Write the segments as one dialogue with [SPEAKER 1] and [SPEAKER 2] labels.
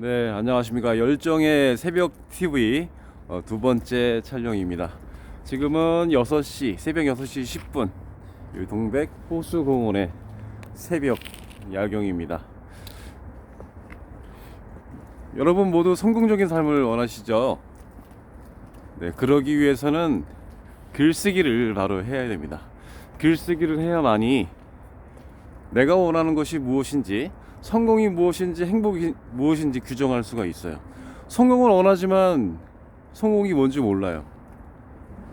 [SPEAKER 1] 네, 안녕하십니까. 열정의 새벽 TV 두 번째 촬영입니다. 지금은 6시, 새벽 6시 10분 동백 호수공원의 새벽 야경입니다. 여러분 모두 성공적인 삶을 원하시죠? 네, 그러기 위해서는 글쓰기를 바로 해야 됩니다. 글쓰기를 해야만이 내가 원하는 것이 무엇인지, 성공이 무엇인지, 행복이 무엇인지 규정할 수가 있어요. 성공을 원하지만 성공이 뭔지 몰라요.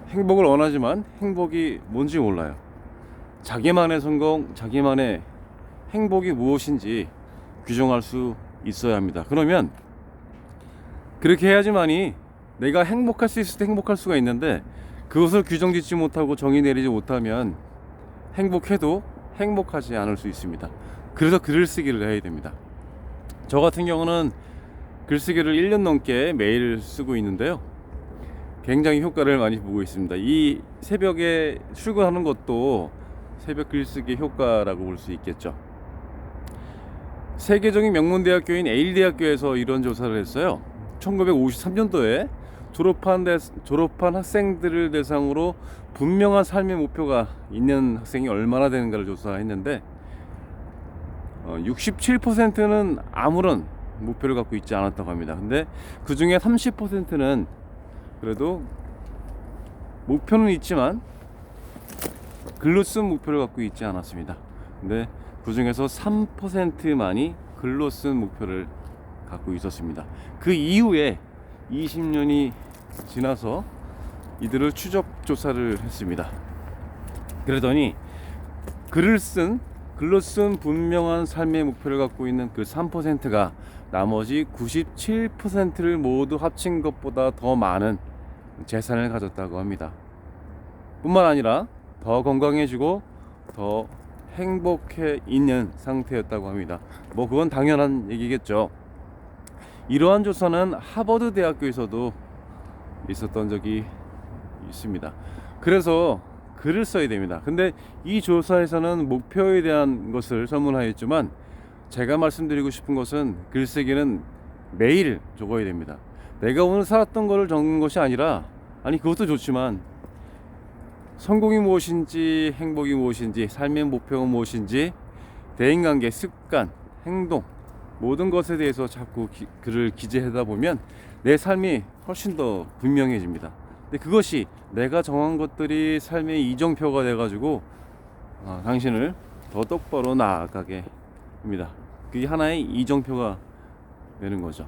[SPEAKER 1] 행복을 원하지만 행복이 뭔지 몰라요. 자기만의 성공, 자기만의 행복이 무엇인지 규정할 수 있어야 합니다. 그러면 그렇게 해야지만이 내가 행복할 수 있을 때 행복할 수가 있는데, 그것을 규정짓지 못하고 정의 내리지 못하면 행복해도 행복하지 않을 수 있습니다. 그래서 글을 쓰기를 해야 됩니다. 저 같은 경우는 글쓰기를 1년 넘게 매일 쓰고 있는데요, 굉장히 효과를 많이 보고 있습니다. 이 새벽에 출근하는 것도 새벽 글쓰기 효과라고 볼 수 있겠죠. 세계적인 명문대학교인 에일대학교에서 이런 조사를 했어요. 1953년도에 졸업한 학생들을 대상으로 분명한 삶의 목표가 있는 학생이 얼마나 되는가를 조사했는데 67%는 아무런 목표를 갖고 있지 않았다고 합니다. 근데 그 중에 30%는 그래도 목표는 있지만 글로 쓴 목표를 갖고 있지 않았습니다. 근데 그 중에서 3%만이 글로 쓴 목표를 갖고 있었습니다. 그 이후에 20년이 지나서 이들을 추적 조사를 했습니다. 그러더니 글로 쓴 분명한 삶의 목표를 갖고 있는 그 3%가 나머지 97%를 모두 합친 것보다 더 많은 재산을 가졌다고 합니다. 뿐만 아니라 더 건강해지고 더 행복해 있는 상태였다고 합니다. 뭐 그건 당연한 얘기겠죠. 이러한 조사는 하버드 대학교에서도 있었던 적이 있습니다. 그래서 글을 써야 됩니다. 근데 이 조사에서는 목표에 대한 것을 설문하였지만, 제가 말씀드리고 싶은 것은 글쓰기는 매일 적어야 됩니다. 내가 오늘 살았던 것을 적는 것이 아니라, 그것도 좋지만 성공이 무엇인지, 행복이 무엇인지, 삶의 목표가 무엇인지, 대인관계, 습관, 행동, 모든 것에 대해서 자꾸 글을 기재하다 보면 내 삶이 훨씬 더 분명해집니다. 근데 그것이 내가 정한 것들이 삶의 이정표가 돼가지고 당신을 더 똑바로 나아가게 합니다. 그게 하나의 이정표가 되는 거죠.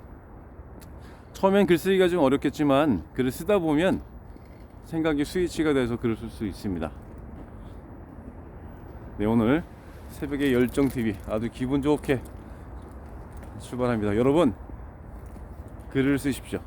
[SPEAKER 1] 처음엔 글쓰기가 좀 어렵겠지만 글을 쓰다 보면 생각이 스위치가 돼서 글을 쓸 수 있습니다. 네, 오늘 새벽에 열정TV 아주 기분 좋게 출발합니다. 여러분, 글을 쓰십시오.